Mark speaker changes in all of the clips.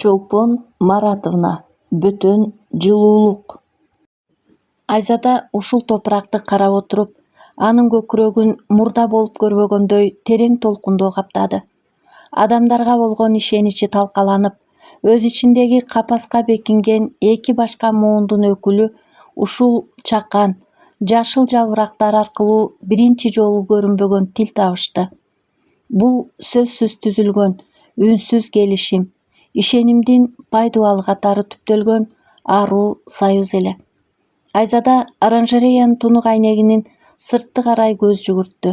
Speaker 1: Чолпон Маратовна, бөтөн жылуулук. Айзада ушул топуракты карап отуруп, анын көкүрөгүн мурда болуп көрбөгөндөй терең толкундоо каптады. Адамдарга болгон ишеничи талкаланып, өз ичиндеги капаска бекинген эки башка муундун өкүлү ушул чакан, жашыл жалбырактар аркылуу биринчи жолу көрүнбөгөн тил табышты. Бул сөзсүз түзүлгөн, үнсүз келишим, ишенимдин пайдубалы катары түптөлгөн аруу союз эле. Айзада оранжереянын тунук айнегинин сыртты карай көз жүгүрттү.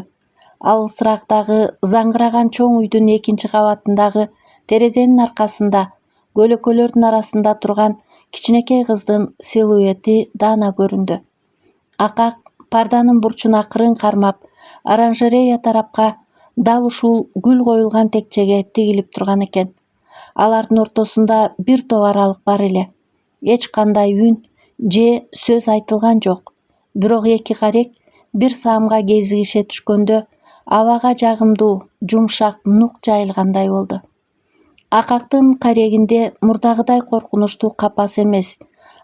Speaker 1: Алысырактагы заңгыраган чоң үйдүн экинчи кабатындагы терезенин аркасында көлөкөлөрдүн арасында турган кичинекей кыздын силуэти даана көрүндү. Акак парданын бурчуна кырын кармап, оранжерея тарапка дал ушул гүл коюлган текчеге тигилип турган экен. Алардын ортосунда бир топ аралык бар эле. Эч кандай үн же сөз айтылган жок. Бирок эки карек бир саамга кезигише түшкөндө абага жагымдуу, жумшак нук жайылгандай болду. Акактын карегинде мурдагыдай коркунучтуу капас эмес,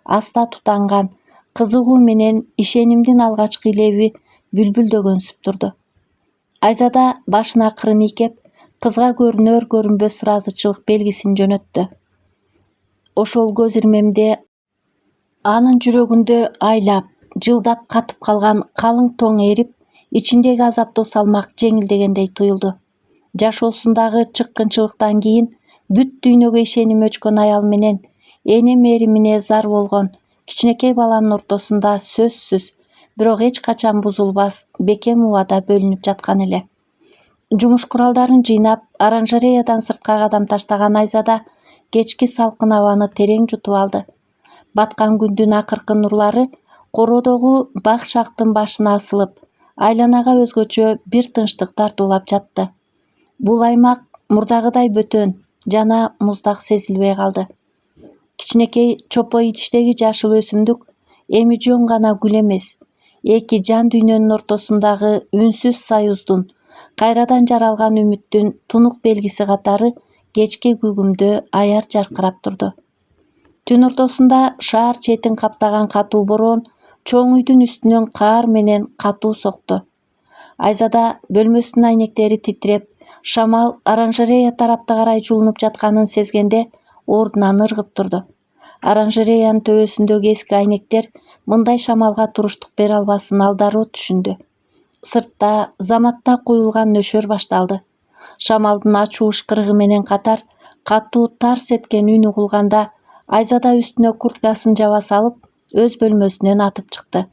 Speaker 1: аста тутанган, кызыгуу менен ишенимдин алгачкы леби бүлбүлдөгөнсүп турду. Айзада башын акырын ийкеп, кызга көрүнөр-көрүнбөс ыраазычылык белгисин жөнөттү. Ошол көз ирмемде анын жүрөгүндө айлап, жылдап катып калган калың тоң эрип, ичиндеги азаптуу салмак жеңилдегендей туюлду. Жашоосундагы чыккынчылыктан кийин бүт дүйнөгө ишеними өчкөн аял менен эне мээримине зар болгон кичинекей баланын ортосунда сөзсүз, бирок эч качан бузулбас бекем убада бөлүнүп жаткан эле. Жумуш куралдарын жыйнап, оранжереядан сыртка кадам таштаган Айзада кечки салкын абаны терең жутуп алды. Баткан күндүн акыркы нурлары короодогу бак шактын башына асылып, айланага өзгөчө бир тынчтык тартуулап жатты. Бул аймак мурдагыдай бөтөн жана муздак сезилбей калды. Кичинекей чопо идиштеги жашыл өсүмдүк эми жөн гана гүл эмес, эки жан дүйнөнүн ортосундагы үнсүз союздун, кайрадан жаралган үмүттүн тунук белгиси катары кечки күгүмдө аяр жаркырап турду. Түн ортосунда шаар четин каптаган катуу бороон чоң үйдүн үстүнөн каар менен катуу сокту. Айзада бөлмөсүнүн айнектери титиреп, шамал оранжерея тарапты карай жулунуп жатканын сезгенде ордунан ыргып турду. Оранжереянын төбөсүндөгү эски айнектер мындай шамалга туруштук бере албасын ал дароо түшүндү. Сыртта заматта куюлган нөшөр башталды. Шамалдын ачуу ышкырыгы менен катар катуу тарс эткен үн угулганда Айзада үстүнө курткасын жаба салып, өз бөлмөсүнөн атып чыкты.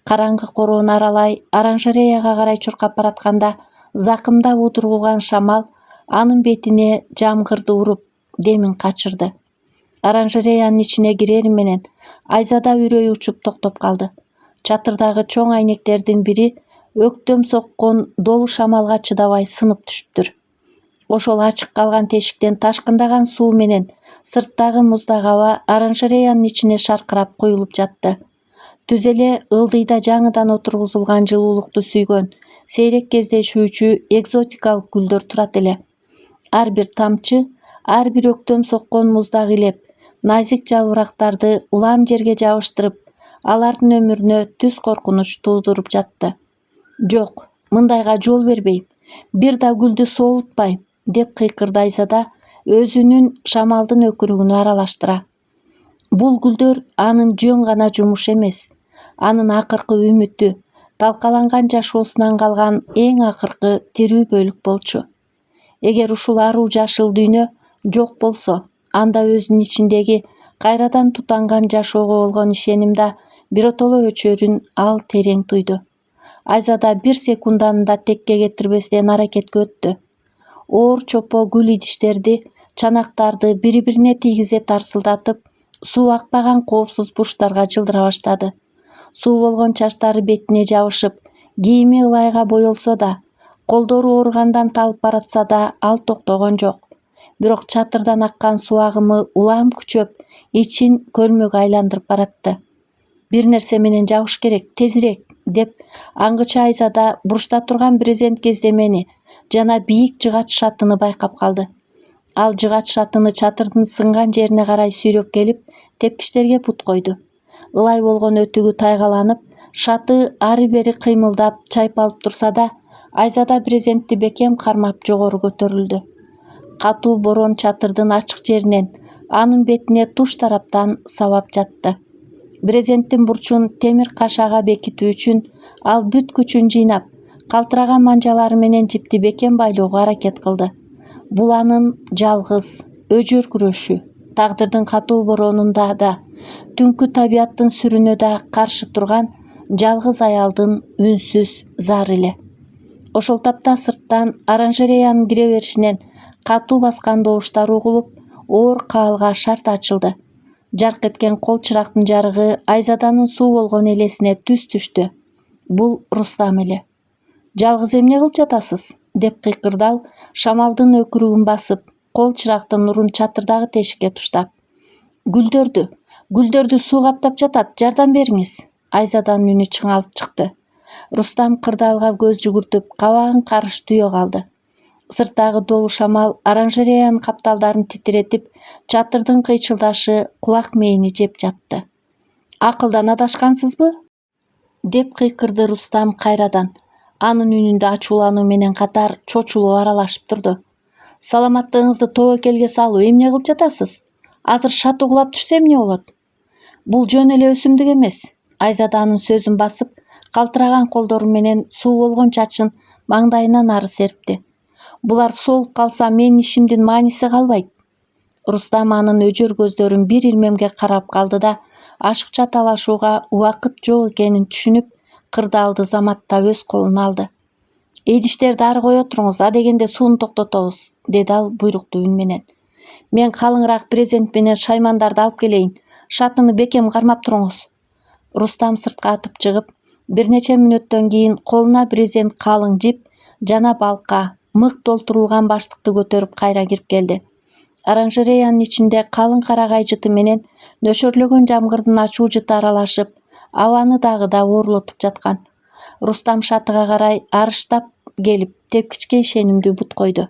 Speaker 1: Караңгы короону аралай оранжереяга карай чуркап баратканда закымдап удургуган шамал анын бетине жамгырды уруп, демин качырды. Оранжереянын ичине кирери менен Айзада үрөйү учуп токтоп калды. Чатырдагы чоң айнектердин бири өктөм соккон долу шамалга чыдабай сынып түшүптүр. Ошол ачык калган тешиктен ташкындаган суу менен сырттагы муздак аба оранжереянын ичине шаркырап куюлуп жатты. Түз эле ылдыйда жаңыдан отургузулган жылуулукту сүйгөн, сейрек кездешүүчү экзотикалык гүлдөр турат эле. Ар бир тамчы, ар бир өктөм соккон муздак илеп, назик жалбырактарды улам жерге жабыштырып, алардын өмүрүнө түз коркунуч туудуруп жатты. Жок, мындайга жол бербейм, бир да гүлдү соолутпайм, деп кыйкырды Айзада өзүнүн шамалдын өкүрүгүнө аралаштыра. Бул гүлдөр анын жөн гана жумушу эмес, анын акыркы үмүтү, талкаланган жашоосунан калган эң акыркы тирүү бөлүк болчу. Эгер ушул аруу жашыл дүйнө жок болсо, анда өзүнүн ичиндеги кайрадан тутанган жашоого болгон ишеним да биротоло өчөрүн ал терең туйду. Айзада бир секунданы да текке кетирбестен аракетке өттү. Оор чопо гүл идиштерди, чанактарды бири-бирине тийгизе тарсылдатып, суу акпаган коопсуз бурчтарга жылдыра баштады. Суу болгон чачтары бетине жабышып, кийими ылайга боелсо да, колдору ооругандан талып баратса да ал токтогон жок. Бирок чатырдан аккан суу агымы улам күчөп, ичин көлмөгө айландырып баратты. Бир нерсе менен жабыш керек, тезирээк, деп аңгыча Айзада бурчта турган брезент кездемени жана бийик жыгач шатыны байкап калды. Ал жыгач шатыны чатырдын сынган жерине карай сүйрөп келип, тепкичтерге бут койду. Ылай болгон өтүгү тайгаланып, шаты ары-бери кыймылдап, чайпалып турса да, Айзада брезентти бекем кармап жогору көтөрүлдү. Катуу борон чатырдын ачык жеринен анын бетине туш тараптан сабап жатты. Брезенттин бурчун темир кашага бекитүү үчүн ал бүт күчүн жыйнап, калтыраган манжалары менен жипти бекем байлоого аракет кылды. Бул анын жалгыз, өжөр күрөшү, тагдырдын катуу боронунда да, түнкү табияттын сүрүнө да каршы турган жалгыз аялдын үнсүз зары эле. Ошол тапта сырттан оранжереянын кире беришинен катуу баскан добуштар угулуп, оор каалга шарт ачылды. Жарк эткен кол чырактын жарыгы Айзаданын суу болгон элесине түз түштү. Бул Рустам эле. «Жалгыз эмне кылып жатасыз?» деп кыйкырды ал, шамалдын өкүрүгүн басып, кол чырактын нурун чатырдагы тешикке туштап. Гүлдөрдү суу каптап жатат, жардам бериңиз!» Айзаданын үнү чыңалып чыкты. Рустам кырдаалга көз жүгүртүп, кабагын карыш түйө калды. Сырттагы долу шамал оранжереянын капталдарын титиретип, чатырдын кыйчылдашы кулак мээни жеп жатты. «Акылдан адашкансызбы?» деп кыйкырды Рустам кайрадан. Анын үнүндө ачуулануу менен катар чочулуу аралашып турду. «Саламаттыгыңызды тобокелге салуу эмне кылып жатасыз? Азыр шат угулап түшсө эмне болот?» «Бул жөн эле өсүмдүк эмес». Айзада анын сөзүн басып, калтыраган колдору менен суу болгон чачын маңдайынан ары серпти. «Булар соолуп калса, менин ишимдин мааниси калбайт». Рустам анын өжөр көздөрүн бир ирмемге карап калды да, ашыкча талашууга убакыт жок экенин түшүнүп, кырдаалды заматтап өз колуна алды. «Идиштерди ары кое туруңуз, адегенде сууну токтотобуз», деди ал буйруктуу үн менен. «Мен калыңыраак брезент менен шаймандарды алып келейин. Шатыны бекем кармап туруңуз». Рустам сыртка атып чыгып, бир нече мүнөттөн кийин колуна брезент калың жип жана балка, мык толтурулган баштыкты көтөрүп кайра кирип келди. Оранжереянын ичинде калың карагай жыты менен нөшөрлөгөн жамгырдын ачуу жыты аралашып, абаны дагы да оорлотуп жаткан. Рустам шатыга карай арыштап келип, тепкичке ишенимдүү бут койду.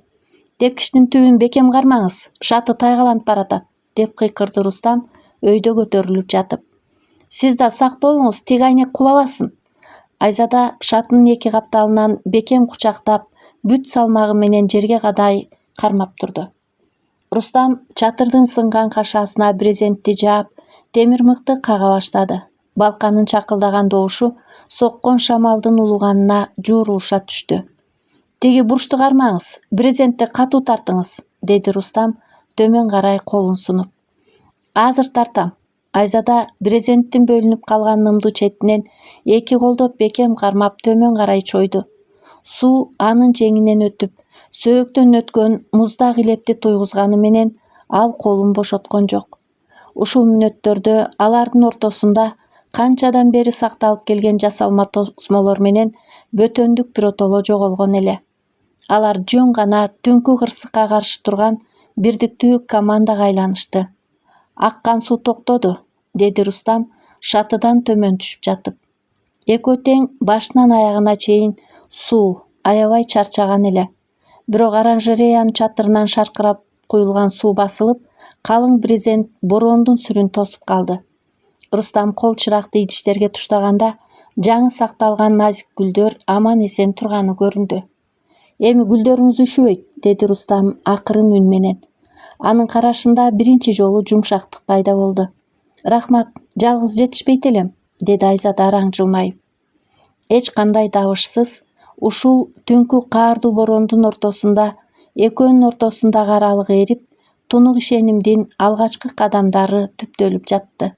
Speaker 1: «Тепкичтин түбүн бекем кармаңыз, шаты тайгаланып баратат», деп кыйкырды Рустам өйдө көтөрүлүп жатып. «Сиз да сак болуңуз, тиги айнек кулабасын». Айзада шатынын эки капталынан бекем кучактап, бүт салмагы менен жерге кадай кармап турду. Рустам чатырдын сынган кашасына брезентти жаап, темир мыкты кага баштады. Балканын чакылдаган добушу соккон шамалдын улуганына жууруша түштү. «Тиги бурчту кармаңыз, брезентти катуу тартыңыз», деди Рустам төмөн карай колун сунуп. «Азыр тартам». Айзада брезенттин бөлүнүп калган нымдуу четинен эки колдоп бекем кармап төмөн карай чойду. Суу анын жеңинен өтүп, сөөктөн өткөн муздак илепти туйгузганы менен ал колун бошоткон жок. Ушул мүнөттөрдө алардын ортосунда канчадан бери сакталып келген жасалма тосмолор менен бөтөндүк биротоло жоголгон эле. Алар жөн гана түнкү кырсыкка каршы турган бирдиктүү командага айланышты. «Аккан суу токтоду», деди Рустам шатыдан төмөн түшүп жатып. Экөө тең башынан аягына чейин суу, аябай чарчаган эле. Бирок оранжереянын чатырынан шаркырап куюлган суу басылып, калың брезент борондун сүрүн тосуп калды. Рустам кол чыракты идиштерге туштаганда, жаңы сакталган назик гүлдөр аман эсен турганы көрүндү. «Эми гүлдөрүңүз үшүбөйт», деди Рустам акырын үн менен. Анын карашында биринчи жолу жумшактык пайда болду. «Рахмат, жалгыз жетишпейт элем», деди Айзада араң жылмайып. Эч кандай дабышсыз, ушул түнкү каардуу борондун ортосунда, экөөнүн ортосундагы аралык эрип, тунук ишенимдин алгачкы кадамдары түптөлүп жатты.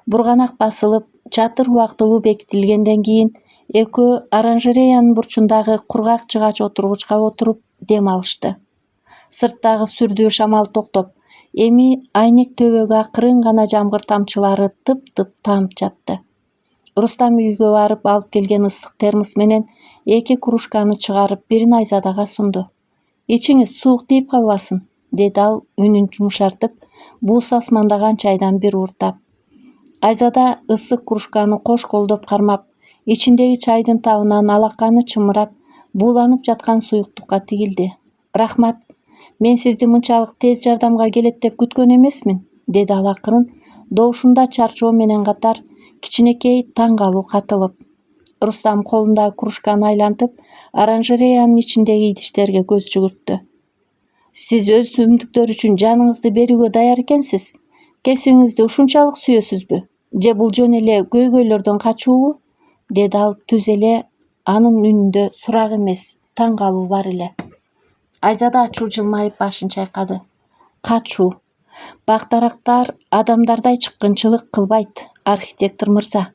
Speaker 1: Бурганак басылып, чатыр убактылуу бекитилгенден кийин экөө оранжереянын бурчундагы кургак жыгач отургучка отуруп дем алышты. Сырттагы сүрдүү шамал токтоп, эми айнек төбөгө акырын гана жамгыр тамчылары тып-тып таанып жатты. Рустам үйгө барып алып келген ысык термос менен эки кружканы чыгарып, бирин Айзадага сунду. «Ичиңиз суук тийип калбасын», деди ал үнүн жумшартып, бууз асмандаган чайдан бир ууртап. Айзада ысык кружканы кош колдоп кармап, ичиндеги чайдын табынан алаканы чымырап, бууланып жаткан суюктукка тигилди. «Рахмат, Мен сизди мынчалык тез жардамга келет деп күткөн эмесмин, деди ал акырын, добушунда чарчоо менен катар кичинекей таң калуу катылып. Рустам колундагы кружканы айлантып, оранжереянын ичиндеги идиштерге көз жүгүрттү. Сиз өсүмдүктөр үчүн жаныңызды берүүгө даяр экенсиз. Кесибиңизди ушунчалык сүйөсүзбү? Же бул жөн эле көйгөйлөрдөн качуубу? Деди ал түз эле. Анын үнүндө сурак эмес, таң калуу бар эле. Айзада ачуу жылмайып башын чайкады. Качуу. Бактарактар адамдардай чыккынчылык кылбайт, архитектор мырза.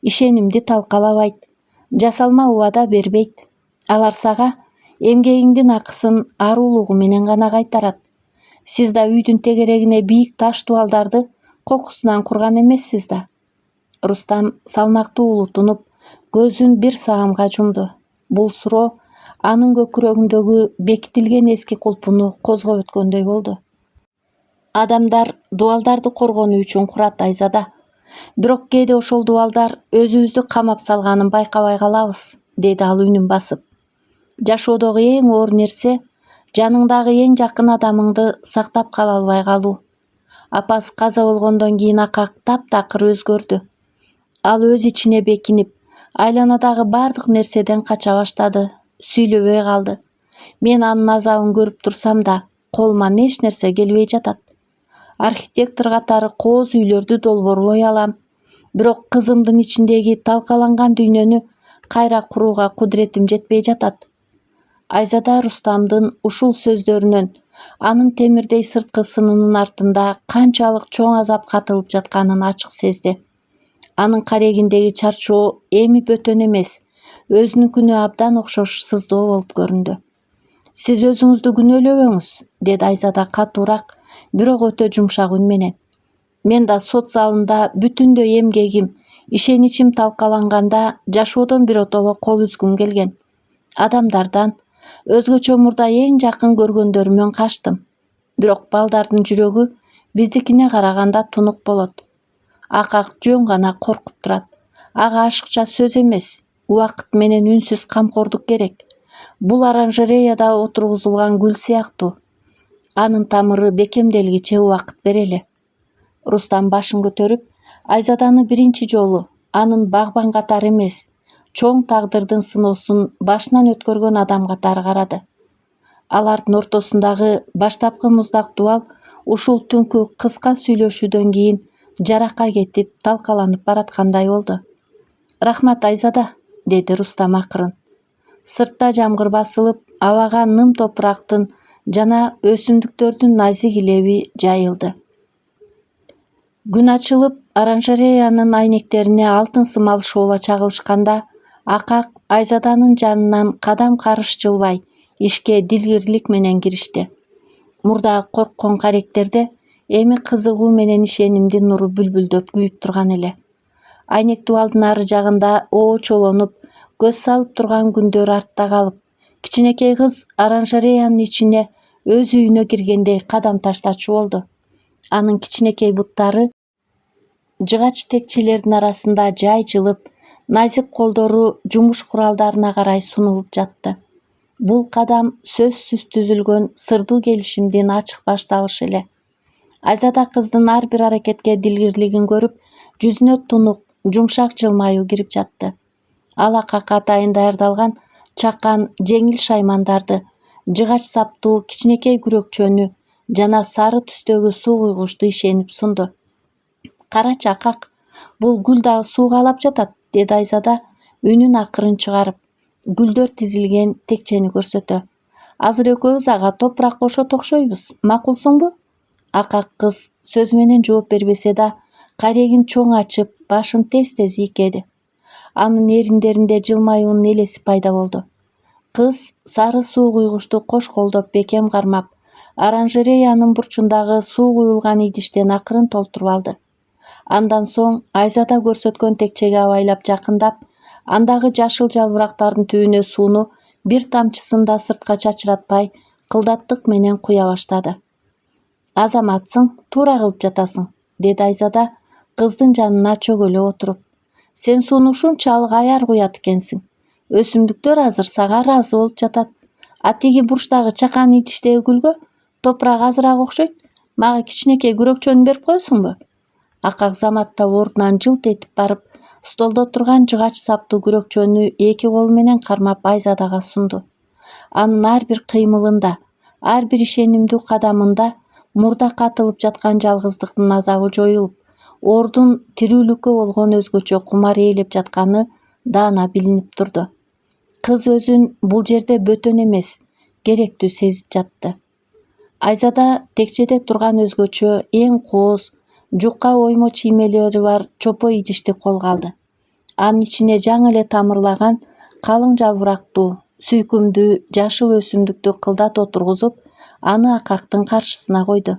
Speaker 1: Ишенимди талкалабайт. Жасалма убада бербейт. Алар сага эмгегиңдин акысын арулугу менен гана кайтарат. Сиз да үйдүн тегерегине бийик таш дубалдарды кокусунан курган эмессиз да. Рустам салмактуу улутунуп, көзүн бир саамга жумду. Бул суроо анын көкүрөгүндөгү бекитилген эски кулпуну козгоп өткөндөй болду. Адамдар дубалдарды коргонуу үчүн курат, Айзада. Бирок кээде ошол дубалдар өзүбүздү камап салганын байкабай калабыз, деди ал үнүн басып. Жашоодогу эң оор нерсе жаныңдагы эң жакын адамыңды сактап кала албай калуу. Апасы каза болгондон кийин Акак таптакыр өзгөрдү. Ал өз ичине бекинип, айланадагы бардык нерседен кача баштады, сүйлөбөй калды. Мен анын азабын көрүп турсам да, колума эч нерсе келбей жатат. Архитектор катары кооз үйлөрдү долбоорлой алам, бирок кызымдын ичиндеги талкаланган дүйнөнү кайра курууга кудуретим жетпей жатат. Айзада Рустамдын ушул сөздөрүнөн анын темирдей сырткы сынынын артында канчалык чоң азап катылып жатканын ачык сезди. Анын карегиндеги чарчоо эми бөтөн эмес, өзүнүкүнө абдан окшош сыздоо болуп көрүндү. Сиз өзүңүздү күнөөлөбөңүз, деди Айзада катуураак, бирок өтө жумшак үн менен. Мен да сот залында бүтүндөй эмгегим, ишеничим талкаланганда жашоодон биротоло кол үзгүм келген. Адамдардан, өзгөчө мурда эң жакын көргөндөрүмөн качтым. Бирок балдардын жүрөгү биздикине караганда тунук болот. Акак жөн гана коркуп турат. Ага ашыкча сөз эмес, убакыт менен үнсүз камкордук керек. Бул оранжереяда отургузулган гүл сыяктуу. Анын тамыры бекемделгиче убакыт берели. Рустам башын көтөрүп, Айзаданы биринчи жолу анын багбан катары эмес, чоң тагдырдын сыноосун башынан өткөргөн адам катары карады. Алардын ортосундагы баштапкы муздак дубал ушул түнкү кыска сүйлөшүүдөн кийин жаракка кетип, талкаланып бараткандай болду. Рахмат, Айзада, деди Рустам акырын. Сыртта жамгыр басылып, абага ным топурактын жана өсүмдүктөрдүн назик илеби жайылды. Күн ачылып, оранжереянын айнектерине алтын сымал шоола чагылышканда, Акак Айзаданын жанынан кадам карыш жылбай, ишке дилгирлик менен киришти. Мурдагы корккон каректерде эми кызыгуу менен ишенимдин нуру бүлбүлдөп күйүп турган эле. Айнек дубалдын ары жагында оочолонуп, көз салып турган күндөр артта калып, кичинекей кыз оранжереянын ичине өз үйүнө киргендей кадам таштачу болду. Анын кичинекей буттары жыгач текчелердин арасында жайчылып, назик колдору жумуш куралдарына карай сунулуп жатты. Бул кадам сөзсүз түзүлгөн сырдуу келишимдин ачык башталышы эле. Айзада кыздын ар бир аракетке дилгирлигин көрүп, жүзүнө тунук, жумшак жылмаюу кирип жатты. Ал Акак атайын даярдалган чакан жеңил шаймандарды, жыгач саптуу кичинекей күрөкчөнү жана сары түстөгү суу куйгучту ишенип сунду. Карачы, Акак, бул гүл дагы сууга алап жатат, деди Айзада үнүн акырын чыгарып, гүлдөр тизилген текчени көрсөтө. Азыр экөөбүз ага топурак кошот окшойбуз, макулсуңбу? Акак кыз сөз менен жооп бербесе да, карегин чоң ачып, башын тез-тез ийкеди. Анын эриндеринде жылмаюунун элеси пайда болду. Кыз сары суу куйгучту кош колдоп бекем кармап, оранжереянын бурчундагы суу куюлган идиштен акырын толтуруп алды. Андан соң Айзада көрсөткөн текчеге абайлап жакындап, андагы жашыл жалбырактардын түбүнө сууну бир тамчысын да сыртка чачыратпай, кылдаттык менен куя баштады. Азаматсың, туура кылып жатасың, деди Айзада кыздын жанына чөгөлөп отуруп. Сен сууну ушунчалык аяр куят экенсиң. Өсүмдүктөр азыр сага ыраазы болуп жатат. А тиги бурчтагы чакан идиштеги гүлгө Топурак азыраак окшойт. Мага кичинекей күрөкчөнү берип коесуңбу? Акак заматта ордунан жылт этип барып, столдо турган жыгач саптуу күрөкчөнү эки колу менен кармап Айзадага сунду. Анын ар бир кыймылында, ар бир ишенимдүү кадамында мурда катылып жаткан жалгыздыктын азабы жоюлуп, ордун тирүүлүккө болгон өзгөчө кумар ээлеп жатканы даана билинип турду. Кыз өзүн бул жерде бөтөн эмес, керектүү сезип жатты. Айзада текчеде турган өзгөчө эң кооз, жука оймо чиймелери бар чопо идишти колго алды. Анын ичине жаңы эле тамырлаган калың жалбырактуу, сүйкүмдүү жашыл өсүмдүктү кылдат отургузуп, аны Акактын каршысына койду.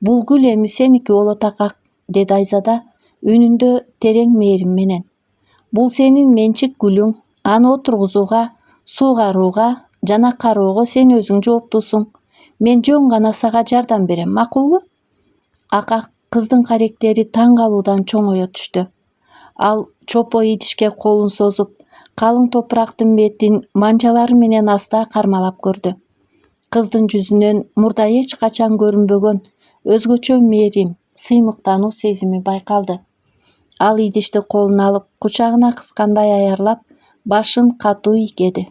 Speaker 1: «Бул гүл эми сеники болот, Акак», — деди Айзада үнүндө терең мээрим менен. «Бул сенин менчик гүлүң. Аны отургузууга, суугарууга жана кароого сен өзүң жооптуусуң. Мен жөн гана сага жардам берем, макулбу?» Акак кыздын каректери таң калуудан чоңое түштү. Ал чопо идишке колун созуп, калың топурактын бетин манжалары менен аста кармалап көрдү. Кыздын жүзүнөн мурда эч качан көрүнбөгөн өзгөчө мээрим, сыймыктануу сезими байкалды. Ал идишти колуна алып, кучагына кыскандай аярлап, башын катуу ийкеди.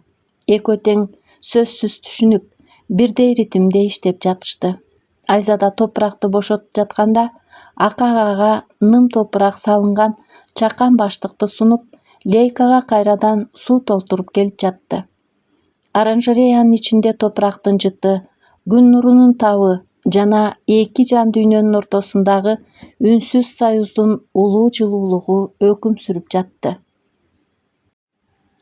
Speaker 1: Экөө тең сөзсүз түшүнүп, бирдей ритмде иштеп жатышты. Айзада топуракты бошотуп жатканда Акак ага ным топурак салынган чакан баштыкты сунуп, лейкага кайрадан суу толтуруп келип жатты. Оранжереянын ичинде топурактын жыты, күн нурунун табы жана эки жан дүйнөнүн ортосундагы үнсүз союздун улуу жылуулугу өкүм сүрүп жатты.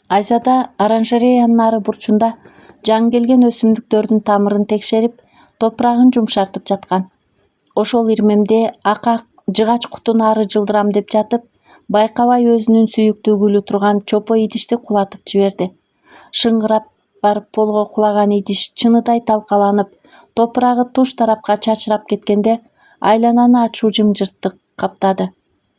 Speaker 1: Айзада оранжереянын ары бурчунда жаңы келген өсүмдүктөрдүн тамырын текшерип, топурагын жумшартып жаткан. Ошол ирмемде Акак жыгач кутун ары жылдырам деп жатып, байкабай өзүнүн сүйүктүү гүлү турган чопо идишти кулатып жиберди. Шыңгырап барып полго кулаган идиш чыныдай талкаланып, топурагы туш тарапка чачырап кеткенде айлананы ачуу жымжырттык каптады.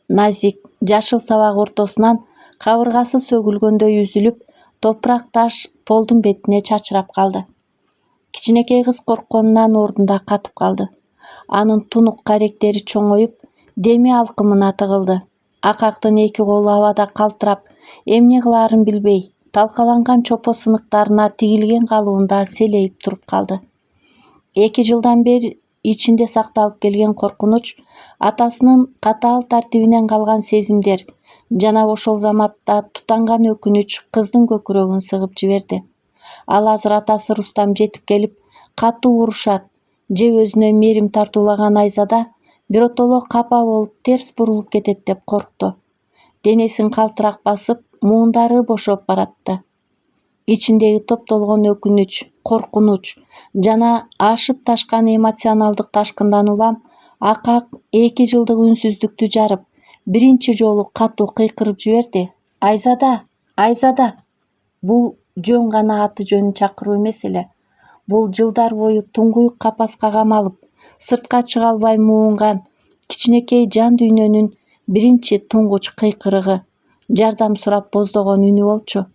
Speaker 1: Назик, жашыл сабак ортосунан кабыргасы сөгүлгөндөй үзүлүп, топурак таш полдун бетине чачырап калды. Кичинекей кыз коркконунан ордунда катып калды. Анын тунук каректери чоңоюп, деми алкымына тыгылды. Акактын эки колу абада калтырап, эмне кылаарын билбей, талкаланган чопо сыныктарына тигилген калыбында селейип туруп калды. 2 жылдан бери ичинде сакталып келген коркунуч, атасынын катаал тартибинен калган сезимдер жана ошол заматта тутанган өкүнүч кыздын көкүрөгүн сыгып жиберди. Ал азыр атасы Рустам жетип келип, катуу урушат же өзүнө мээрим тартуулаган Айзада биротоло капа болуп терс бурулуп кетет деп коркту. Денесин калтырак басып, муундары бошоп баратты. Ичиндеги топтолгон өкүнүч, коркунуч жана ашып ташкан эмоционалдык ташкындан улам Акак 2 жылдык үнсүздүктү жарып, биринчи жолу катуу кыйкырып жиберди. «Айзада! Айзада!» Бул жөн гана аты жөнүн чакыруу эмес эле. Бул жылдар бою туңгуюк капаска камалып, сыртка чыга албай муунган кичинекей жан дүйнөнүн биринчи туңгуч кыйкырыгы, жардам сурап боздогон үнү болчу.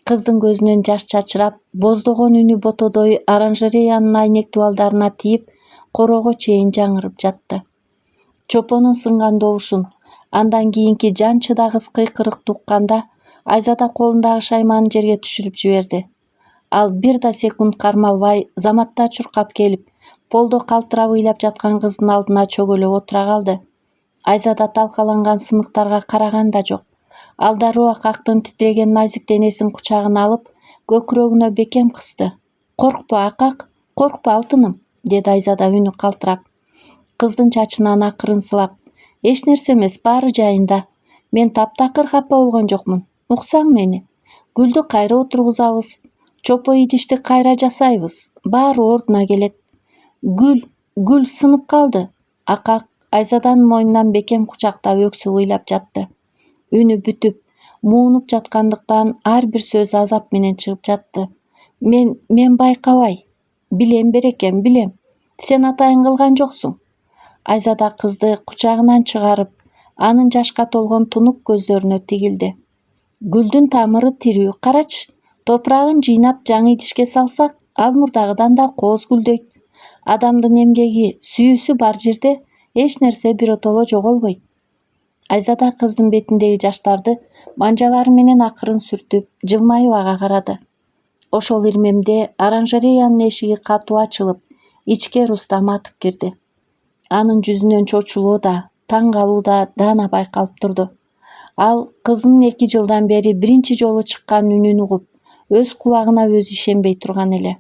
Speaker 1: Кыздын көзүнөн жаш чачырап, боздогон үнү ботодой оранжереянын айнек дубалдарына тийип, короого чейин жаңырып жатты. Чопонун сынган добушун, андан кийинки жан чыдагыс кыйкырыкты укканда, Айзада колундагы шайманын жерге түшүрүп жиберди. Ал бир да секунд кармалбай заматта чуркап келип, полдо калтырап ыйлап жаткан кыздын алдына чөгөлөп отура калды. Айзада талкаланган сыныктарга караган да жок. Ал дароо Акактын титиреген назик денесин кучагына алып, көкүрөгүнө бекем кысты. «Коркпо, Акак, коркпо алтыным», — деди Айзада үнү калтырап. Кыздын чачынан акырын сылап: «Эч нерсе эмес, баары жайында. Мен таптакыр капа болгон жокмун. Уксаң мени. Гүлдү кайра отургузабыз. Чопо идишти кайра жасайбыз. Баары ордуна келет». Гүл сынып калды. Акак Айзаданын мойнунан бекем кучактап өксүп ыйлап жатты. Үнү бүтүп, муунуп жаткандыктан ар бир сөз азап менен чыгып жатты. Мен байкабай. Билем берекем, билем. Сен атайын кылган жоксуң». Айзада кызды кучагынан чыгарып, анын жашка толгон тунук көздөрүнө тигилди. «Гүлдүн тамыры тирүү, карачы. Топурагын жыйнап жаңы идишке салсак, ал мурдагыдан да кооз гүлдөйт. Адамдын эмгеги, сүйүүсү бар жерде эч нерсе биротоло жоголбойт. Айзада кыздын бетиндеги жаштарды манжалары менен акырын сүртүп, жылмайып ага карады. Ошол ирмемде оранжереянын эшиги катуу ачылып, ичке Рустам атып кирди. Анын жүзүнөн чочулуу да, таң калуу да даана байкалып турду. Ал кызынын 2 жылдан бери биринчи жолу чыккан үнүн угуп, өз кулагына өзү ишенбей турган эле.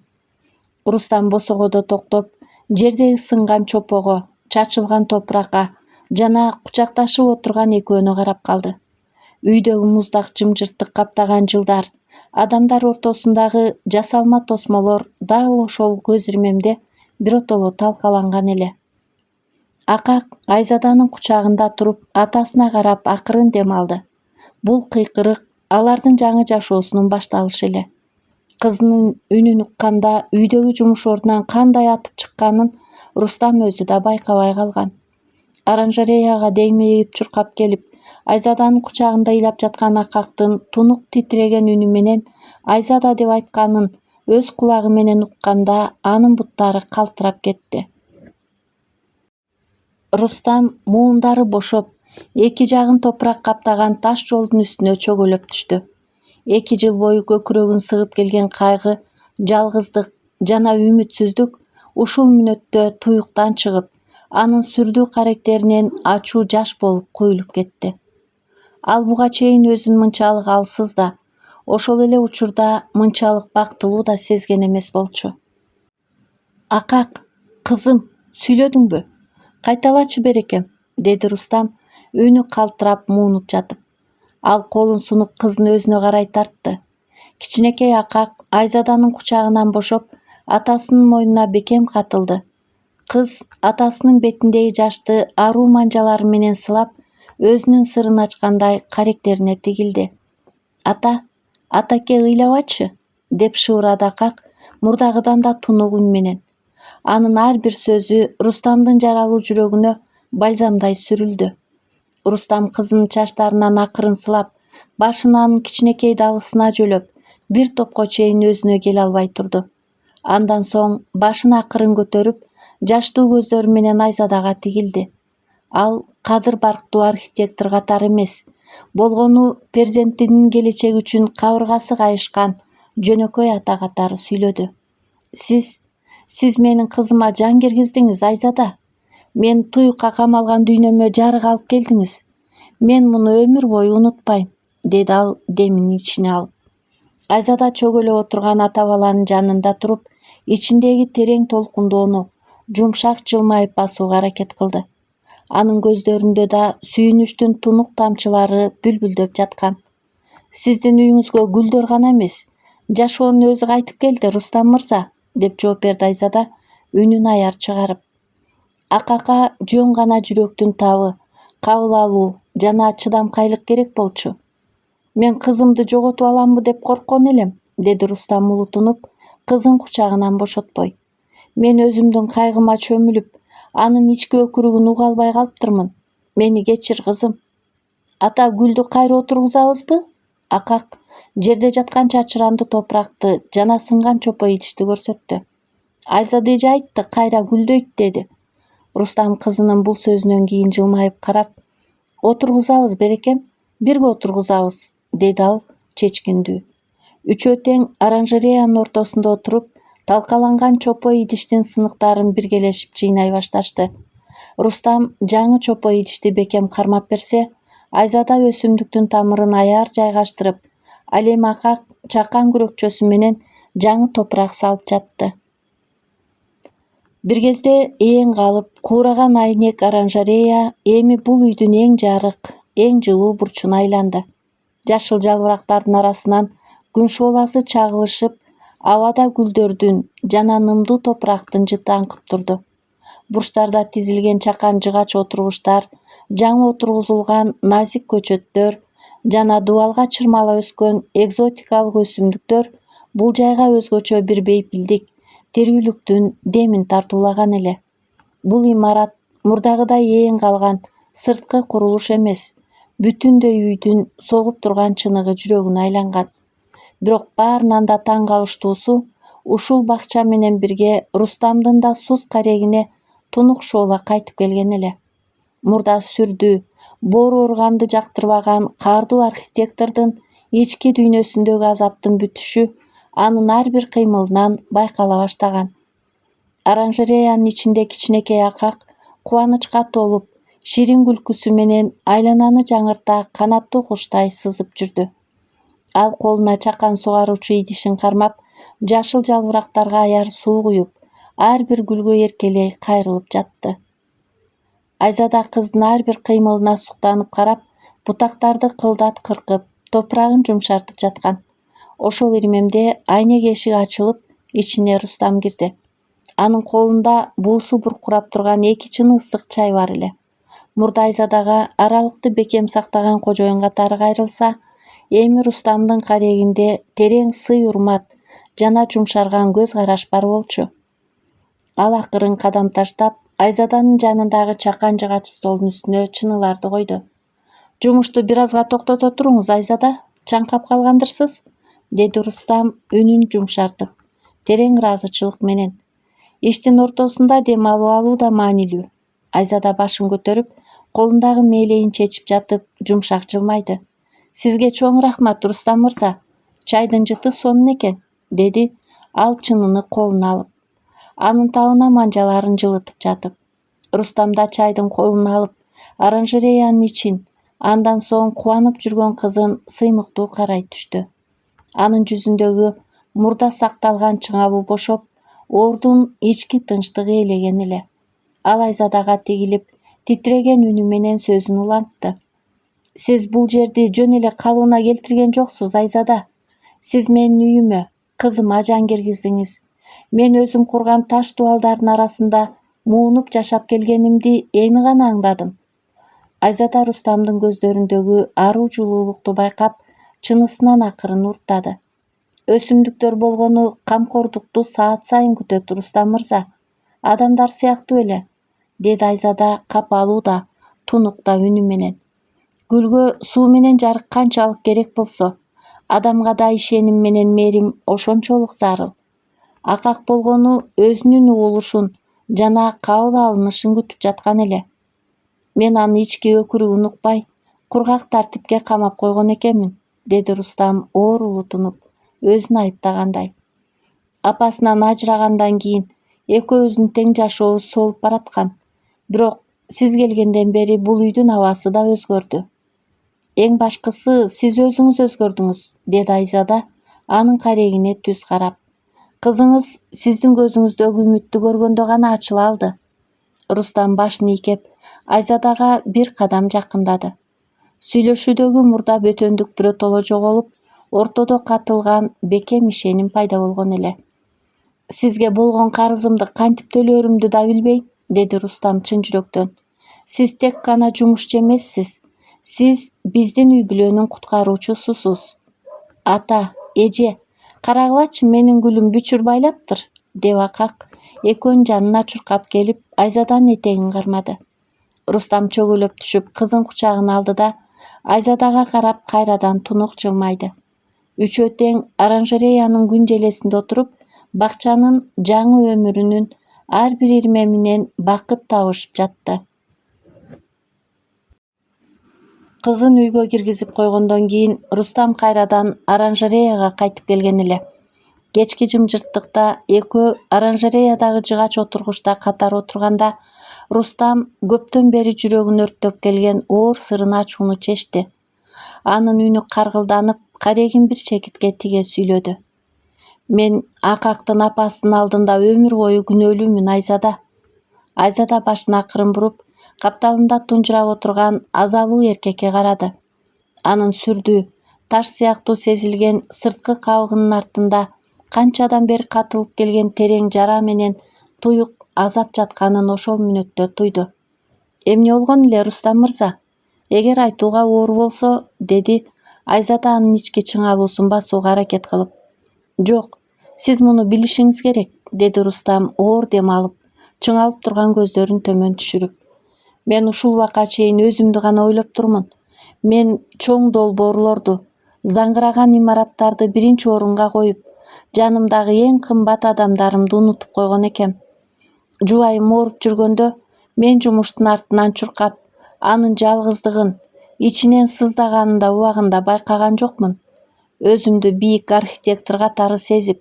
Speaker 1: Рустам босогодо токтоп, жердеги сынган чопого, чачылган топуракка жана кучакташып отурган экөөнө карап калды. Үйдөгү муздак жымжырттык каптаган жылдар, адамдар ортосундагы жасалма тосмолор дал ошол көз ирмемде биротоло талкаланган эле. Акак Айзаданын кучагында туруп, атасына карап акырын дем алды. Бул кыйкырык алардын жаңы жашоосунун башталышы эле. Кызынын үнүн укканда үйдөгү жумуш ордунан кандай атып чыкканын Рустам өзү да байкабай калган. Оранжереяга деңмейип чуркап келип, Айзаданын кучагында ыйлап жаткан Акактын тунук титиреген үнү менен Айзада деп айтканын өз кулагы менен укканда анын буттары калтырап кетти. Рустам муундары бошоп, эки жагын топурак каптаган таш жолдун үстүнө чөгөлөп түштү. 2 жыл бою көкүрөгүн сыгып келген кайгы, жалгыздык жана үмүтсүздүк ушул мүнөттө туюктан чыгып, анын сүрдүү каректеринен ачуу жаш болуп куюлуп кетти. Ал буга чейин өзүн мынчалык алсыз да, ошол эле учурда мынчалык бактылуу да сезген эмес болчу. Акак, кызым, сүйлөдүңбү? Кайталачы берекем, деди Рустам үнү калтырап муунуп жатып. Ал колун сунуп кызын өзүнө карай тартты. Кичинекей Акак Айзаданын кучагынан бошоп, атасынын мойнуна бекем катылды. Кыз атасынын бетиндеги жашты аруу манжалары менен сылап, өзүнүн сырын ачкандай каректерине тигилди. Атаке ыйлабачы, деп шыбырады Акак мурдагыдан да тунук үн менен. Анын ар бир сөзү Рустамдын жаралуу жүрөгүнө бальзамдай сүрүлдү. Рустам кызынын чачтарынан акырын сылап, башын анын кичинекей далысына жөлөп, бир топко чейин өзүнө келе албай турду. Андан соң башын акырын көтөрүп, жаштуу көздөрү менен Айзадага тигилди. Ал кадыр барктуу архитектор катары эмес, болгону перзентинин келечеги үчүн кабыргасы кайышкан жөнөкөй ата катары сүйлөдү. Сиз менин кызыма жан киргиздиңиз, Айзада. Мен туюкка камалган дүйнөмө жарык алып келдиңиз. Мен муну өмүр бою унутпайм, деди ал демин ичине алып. Айзада чөгөлөп отурган ата баланын жанында туруп, ичиндеги терең толкундоону жумшак жылмайып басууга аракет кылды. Анын көздөрүндө да сүйүнүчтүн тунук тамчылары бүлбүлдөп жаткан. Сиздин үйүңүзгө гүлдөр гана эмес, жашоонун өзү кайтып келди, Рустам мырза, деп жооп берди Айзада, үнүн аяр чыгарып. Акакка жөн гана жүрөктүн табы, кабыл алуу жана чыдамкайлык керек болчу. Мен кызымды жоготуп аламбы деп корккон элем, деди Рустам улутунуп, кызын кучагынан бошотпой. Мен өзүмдүн кайгыма чөмүлүп, анын ички өкүрүгүн уга албай калыптырмын. Мени кечир, кызым. Ата, гүлдү кайра отургузабызбы? Акак жерде жаткан чачыранды топуракты жана сынган чопо идишти көрсөттү. Айзада эже айтты, кайра гүлдөйт, деди. Рустам кызынын бул сөзүнөн кийин жылмайып карап, отургузабыз берекем, бирге отургузабыз, деди ал чечкиндүү. Үчөө тең оранжереянын ортосунда отуруп, талкаланган чопо идиштин сыныктарын биргелешип жыйнай башташты. Рустам жаңы чопо идишти бекем кармап берсе, Айзада өсүмдүктүн тамырын аяр жайгаштырып, ал эми Акак чакан күрөкчөсү менен жаңы топурак салып жатты. Бир кезде ээн калып, куураган айнек оранжерея эми бул үйдүн эң жарык, эң жылуу бурчуна айланды. Жашыл жалбырактардын арасынан күн шооласы чагылышып, абада гүлдөрдүн жана нымдуу топурактын жыты аңкып турду. Бурчтарда тизилген чакан жыгач отургучтар, жаңы отургузулган назик көчөттөр жана дубалга чырмала өскөн экзотикалык өсүмдүктөр бул жайга өзгөчө бир бейпилдик, тирүүлүктүн демин тартуулаган эле. Бул имарат мурдагыдай ээн калган сырткы курулуш эмес, бүтүндөй үйдүн согуп турган чыныгы жүрөгүнө айланган. Бирок баарынан да таң калыштуусу, ушул бакча менен бирге Рустамдын да Сус карегине тунук шоола кайтып келген эле. Мурда сүрдүү, боору урганды жактырбаган каардуу архитектордун ички дүйнөсүндөгү азаптын бүтүшү анын ар бир кыймылынан байкала баштаган. Оранжереянын ичинде кичинекей акак кубанычка толуп, ширин күлкүсү менен айлананы жаңырта канаттуу куштай сызып жүрдү. Ал колуна чакан сугаруучу идишин кармап, жашыл жалбырактарга аяр суу куюп, ар бир гүлгө эркелей кайрылып жатты. Айзада кыздын ар бир кыймылына суктанып карап, бутактарды кылдат кыркып, топурагын жумшартып жаткан. Ошол ирмемде айнек эшиги ачылып, ичине Рустам кирди. Анын колунда буусу буркурап турган 2 чыны ысык чай бар эле. Мурда Айзадага аралыкты бекем сактаган кожоюн катары кайрылса, эми Рустамдын карегинде терең сый урмат жана жумшарган көз караш бар болчу. Ал акырын кадам таштап, Айзаданын жанындагы чакан жыгач столдун үстүнө чыныларды койду. «Жумушту бир азга токтото туруңуз, Айзада, чаңкап калгандырсыз», — деди Рустам үнүн жумшартып, терең ыраазычылык менен. «Иштин ортосунда дем алып алуу да маанилүү». Айзада башын көтөрүп, колундагы мээлейин чечип жатып, жумшак жылмайды. «Сизге чоң рахмат, Рустам мырза. Чайдын жыты сонун экен», — деди ал чыныны колуна алып. Анын табына манжаларын жылытып жатып. Рустам да чайдын колун алып, оранжереянын ичин, андан соң кубанып жүргөн кызын сыймыктуу карай түштү. Анын жүзүндөгү мурда сакталган чыңалуу бошоп, ордун ички тынчтык ээлеген эле. Ал Айзадага тигилип, титиреген үнү менен сөзүн улантты. «Сиз бул жерди жөн эле калыбына келтирген жоксуз, Айзада. Сиз менин үйүмө, кызыма жан киргиздиңиз. Мен өзүм курган таш дубалдардын арасында муунуп жашап келгенимди эми гана аңдадым». Айзада Рустамдын көздөрүндөгү аруу жылуулукту байкап, чынысынан акырын урттады. «Өсүмдүктөр болгону камкордукту саат сайын күтөт, Рустам мырза. Адамдар сыяктуу эле», — деди Айзада капалуу да, тунук да үнү менен. «Гүлгө суу менен жарык канчалык керек болсо, адамга да ишеним менен мээрим ошончолук зарыл. Акак болгону өзүнүн угулушун жана кабыл алынышын күтүп жаткан эле. Мен аны ички өкүрүгүн укпай, кургак тартипке камап койгон экенмин», — деди Рустам оорулутунуп, өзүн айыптагандай. «Апасынан ажырагандан кийин экөөбүздүн тең жашообуз солуп бараткан. Бирок сиз келгенден бери бул үйдүн абасы да өзгөрдү. Эң башкысы сиз өзүңүз өзгөрдүңүз», — деди Айзада анын карегине түз карап. «Кызыңыз сиздин көзүңүздөгү үмүттү көргөндө гана ачыла алды». Рустам башын ийкеп, Айзадага бир кадам жакындады. Сүйлөшүүдөгү мурда бөтөндүк биротоло жоголуп, ортодо катылган бекем ишеним пайда болгон эле. «Сизге болгон карызымды кантип төлөөрүмдү да билбейм», — деди Рустам чын жүрөктөн. «Сиз тек гана жумушчу эмессиз. Сиз биздин үй бүлөнүн куткаруучусусуз». «Ата, эже, карагылачы, менин гүлүм бүчүр байлаптыр», — деп акак экөөнүн жанына чуркап келип, Айзаданын этегин кармады. Рустам чөгөлөп түшүп, кызын кучагына алды да Айзадага карап кайрадан тунук жылмайды. Үчөө тең оранжереянын күн желесинде отуруп, бакчанын жаңы өмүрүнүн ар бир ирмеминен бакыт табышып жатты. Кызын үйгө киргизип койгондон кийин Рустам кайрадан оранжереяга кайтып келген эле. Кечки жымжырттыкта экөө оранжереядагы жыгач отургучта катар отурганда Рустам көптөн бери жүрөгүн өрттөп келген оор сырын ачууну чечти. Анын үнү каргылданып, карегин бир чекитке тиге сүйлөдү. «Мен акактын апасынын алдында өмүр бою күнөөлүүмүн, Айзада». Айзада башын акырын буруп, капталында тунжурап отурган азалуу эркекке карады. Анын сүрдүү, таш сыяктуу сезилген сырткы кабыгынын артында канчадан бери катылып келген терең жара менен туюк азап жатканын ошол мүнөттө туйду. «Эмне болгон эле, Рустам мырза? Эгер айтууга оор болсо», — деди Айзада анын ички чыңалуусун басууга аракет кылып. «Жок, сиз муну билишиңиз керек», — деди Рустам оор дем алып, чыңалып турган көздөрүн төмөн түшүрүп. «Мен ушул убакка чейин өзүмдү гана ойлоп турмун. Мен чоң долбоорлорду, заңгыраган имараттарды биринчи орунга коюп, жанымдагы эң кымбат адамдарымды унутуп койгон экем. Жубайым ооруп жүргөндө мен жумуштун артынан чуркап, анын жалгыздыгын, ичинен сыздаганын да убагында байкаган жокмун. Өзүмдү бийик архитектор катары сезип,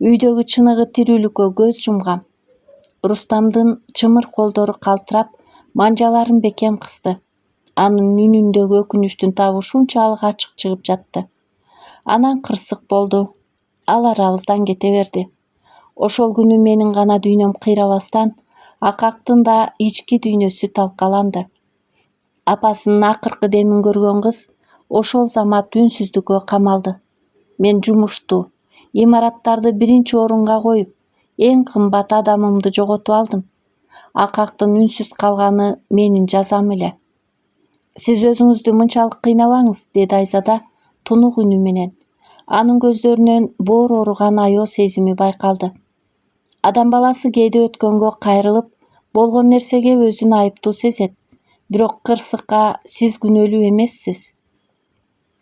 Speaker 1: үйдөгү чыныгы тирүүлүккө көз жумгам. Рустамдын чымыр колдору калтырап, манжаларын бекем кысты. Анын үнүндөгү өкүнүчтүн табы ушунчалык ачык чыгып жатты. Анан кырсык болду. Ал арабыздан кете берди. Ошол күнү менин гана дүйнөм кыйрабастан, Акактын да ички дүйнөсү талкаланды. Апасынын акыркы демин көргөн кыз ошол замат үнсүздүккө камалды. Мен жумушту, имараттарды биринчи орунга коюп, эң кымбат адамымды жоготуп алдым. Акактын үнсүз калганы менин жазам эле. Сиз өзүңүздү мынчалык кыйнабаңыз, деди Айзада тунук үнү менен. Анын көздөрүнөн боор ооруган аё сезими байкалды. Адам баласы кээде өткөнгө кайрылып, болгон нерсеге өзүн айыптуу сезет. Бирок кырсыкка сиз күнөөлүү эмессиз.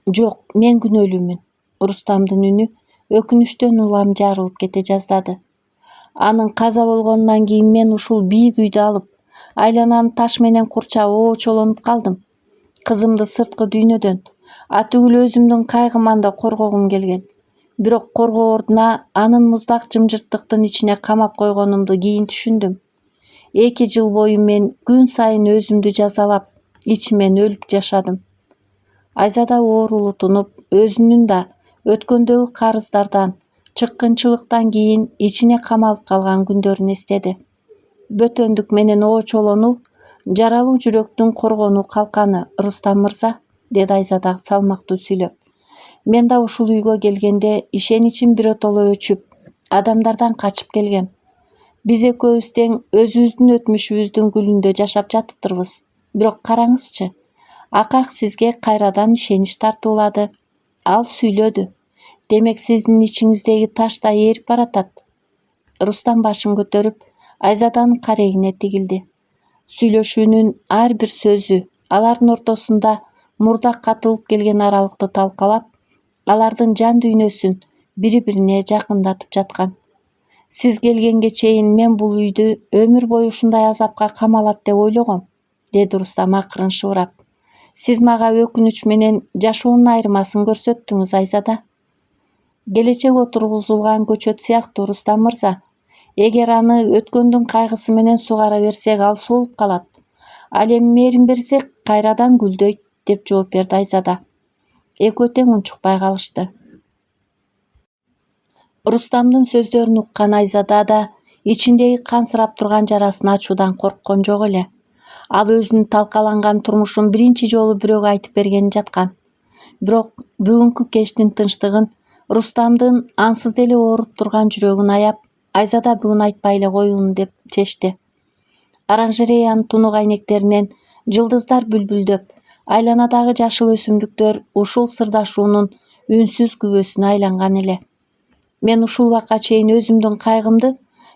Speaker 1: Жок, мен күнөөлүүмүн. Рустамдын үнү өкүнүчтөн улам жарылып кете жаздады. Анын каза болгонунан кийин мен ушул бийик үйдү алып, айлананы таш менен курчап оочолонуп калдым. Кызымды сырткы дүйнөдөн, атүгүл өзүмдүн кайгыман да коргогум келген. Бирок коргоо ордуна анын муздак жымжырттыктын ичине камап койгонумду кийин түшүндүм. 2 жыл бою мен күн сайын өзүмдү жазалап, ичимен өлүп жашадым. Айзада оорулутунуп, өзүнүн да өткөндөгү карыздардан, чыккынчылыктан кийин ичине камалып калган күндөрүн эстеди. Бөтөндүк менен оочолонуу жаралуу жүрөктүн коргонуу калканы, Рустам мырза, деди Айзада салмактуу сүйлөп. Мен да ушул үйгө келгенде ишеничим биротоло өчүп, адамдардан качып келгем. Биз экөөбүз тең өзүбүздүн өтмүшүбүздүн гүлүндө жашап жатыптырбыз. Бирок караңызчы, Акак сизге кайрадан ишенич тартуулады. Ал сүйлөдү. Демек сиздин ичиңиздеги таш да эрип баратат. Рустам башын көтөрүп, Айзаданын карегине тигилди. Сүйлөшүүнүн ар бир сөзү алардын ортосунда мурда катылып келген аралыкты талкалап, алардын жан дүйнөсүн бири-бирине жакындатып жаткан. Сиз келгенге чейин мен бул үйдү өмүр бою ушундай азапка камалат деп ойлогом, деди Рустам акырын шыбырап. Сиз мага өкүнүч менен жашоонун айырмасын көрсөттүңүз, Айзада. Келечек отургузулган көчөт сыяктуу, Рустам мырза. Эгер аны өткөндүн кайгысы менен сугара берсек, ал солуп калат. Ал эми мээрин берсек, кайрадан гүлдөйт, деп жооп берди Айзада. Экөө тең унчукпай калышты. Рустамдын сөздөрүн уккан Айзада да ичиндеги кансырап турган жарасын ачуудан корккон жок эле. Ал өзүнүн талкаланган турмушун биринчи жолу бирөөгө айтып бергени жаткан. Бирок бүгүнкү кечтин тынчтыгын, Рустамдын ансыз деле ооруп турган жүрөгүн аяп, Айзада бүгүн айтпай эле коюун деп чечти. Оранжереянын тунук айнектеринен жылдыздар бүлбүлдөп, айланадагы жашыл өсүмдүктөр ушул сырдашуунун үнсүз күбөсүнө айланган эле. Мен ушул убакка чейин өзүмдүн кайгымды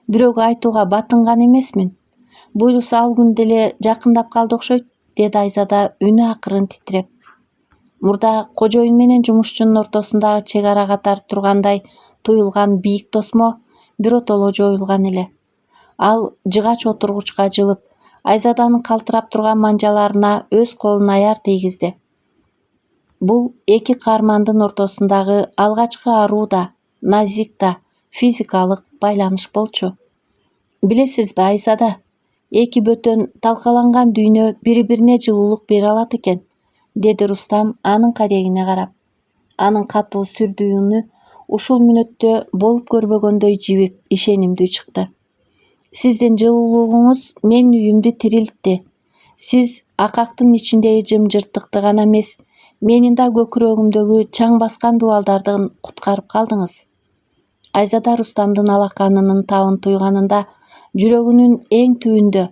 Speaker 1: бирөөгө айтууга батынган эмесмин. Буюрса ал күн деле жакындап калды окшойт, деди Айзада үнү акырын титиреп. Мурда кожоюн менен жумушчунун ортосундагы чек ара катары тургандай туюлган бийик тосмо биротоло жоюлган эле. Ал жыгач отургучка жылып, Айзаданын калтырап турган манжаларына өз колун аяр тийгизди. Бул эки каармандын ортосундагы алгачкы аруу да, назик да, физикалык байланыш болчу. Билесизби, Айзада, эки бөтөн талкаланган дүйнө бири-бирине жылуулук бере алат экен, деди Рустам анын карегине карап. Анын катуу сүрдүү үнү ушул мүнөттө болуп көрбөгөндөй жибип, ишенимдүү чыкты. Сиздин жылуулугуңуз менин үйүмдү тирилтти. Сиз Акактын ичиндеги жымжырттыкты гана эмес, менин да көкүрөгүмдөгү чаң баскан дубалдардан куткарып калдыңыз. Айзада Рустамдын алаканынын табын туйганында жүрөгүнүн эң түбүндө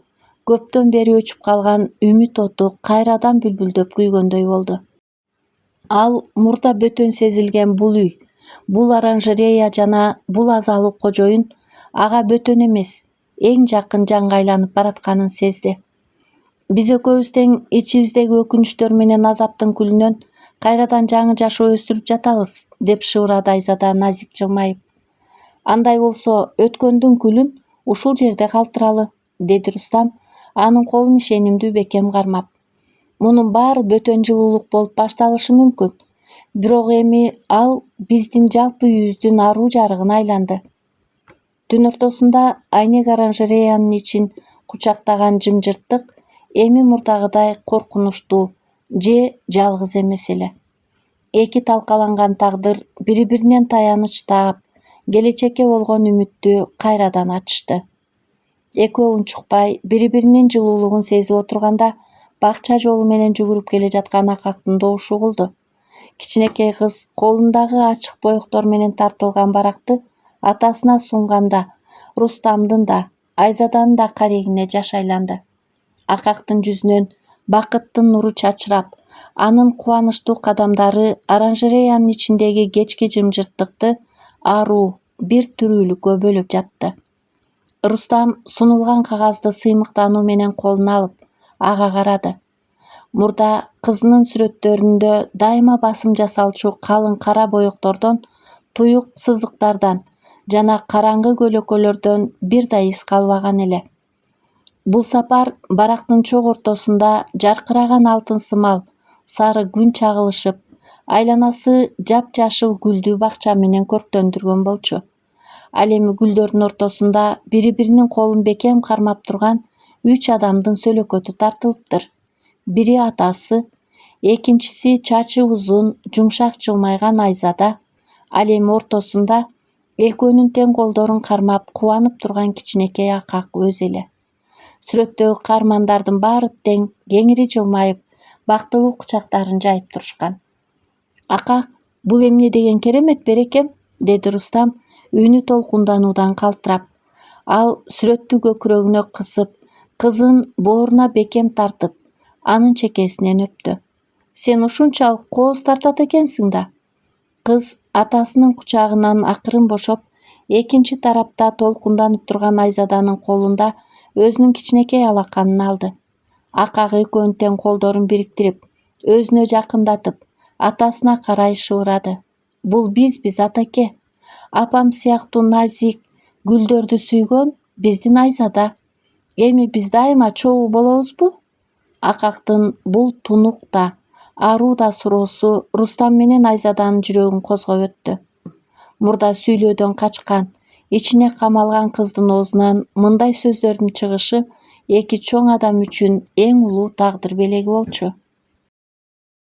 Speaker 1: көптөн бери өчүп калган үмүт оту кайрадан бүлбүлдөп күйгөндөй болду. Ал мурда бөтөн сезилген бул үй, бул оранжерея жана бул азалуу кожоюн ага бөтөн эмес, эң жакын жанга айланып баратканын сезди. Биз экөөбүз тең ичибиздеги өкүнүчтөр менен азаптын күлүнөн кайрадан жаңы жашоо өстүрүп жатабыз, деп шыбырады Айзада назик жылмайып. Андай болсо өткөндүн күлүн ушул жерде калтыралы, деди Рустам анын колун ишенимдүү бекем кармап. Мунун баары бөтөн жылуулук болуп башталышы мүмкүн, бирок эми ал биздин жалпы үйүбүздүн аруу жарыгына айланды. Түн ортосунда айнек оранжереянын ичин кучактаган жымжырттык эми мурдагыдай коркунучтуу же жалгыз эмес эле. Эки талкаланган тагдыр бири-биринен таяныч таап, келечекке болгон үмүттү кайрадан ачышты. Экөө унчукпай бири-биринин жылуулугун сезип отурганда бакча жолу менен жүгүрүп келе жаткан Акактын добушу угулду. Кичинекей кыз колундагы ачык боектор менен тартылган баракты атасына сунганда Рустамдын да, Айзаданын да карегине жаш айланды. Акактын жүзүнөн бакыттын нуру чачырап, анын кубанычтуу кадамдары оранжереянын ичиндеги кечки жымжырттыкты аруу бир түрүүлүккө бөлөп жатты. Рустам сунулган кагазды сыймыктануу менен колуна алып, ага карады. Мурда кызынын сүрөттөрүндө дайыма басым жасалчу калың кара боектордон, туюк сызыктардан жана караңгы көлөкөлөрдөн бир да из калбаган эле. Бул сапар барактын чок ортосунда жаркыраган алтын сымал сары күн чагылышып, айланасы жапжашыл гүлдүү бакча менен көрктөндүргөн болчу. Ал эми гүлдөрдүн ортосунда бири-биринин колун бекем кармап турган 3 адамдын сөлөкөтү тартылыптыр. Бири атасы, экинчиси чачы узун, жумшак жылмайган Айзада, ал эми ортосунда экөөнүн тең колдорун кармап кубанып турган кичинекей Акак өзү эле. Сүрөттөгү каармандардын баары тең кеңири жылмайып, бактылуу кучактарын жайып турушкан. Акак, бул эмне деген керемет берекем, деди Рустам үнү толкундануудан калтырап. Ал сүрөттү көкүрөгүнө кысып, кызын бооруна бекем тартып, анын чекесинен өптү. Сен ушунчалык кооз тартат экенсиң да. Кыз атасынын кучагынан акырын бошоп, экинчи тарапта толкунданып турган Айзаданын колунда өзүнүн кичинекей алаканын алды. Акак экөөнүн тең колдорун бириктирип, өзүнө жакындатып, атасына карай шыбырады. Бул бизбиз, атаке. Апам сыяктуу назик, гүлдөрдү сүйгөн биздин Айзада. Эми биз дайыма чогуу болобузбу? Акактын бул тунук да, аруу да суроосу Рустам менен Айзаданын жүрөгүн козгоп өттү. Мурда сүйлөөдөн качкан, ичине камалган кыздын оозунан мындай сөздөрдүн чыгышы эки чоң адам үчүн эң улуу тагдыр белеги болчу.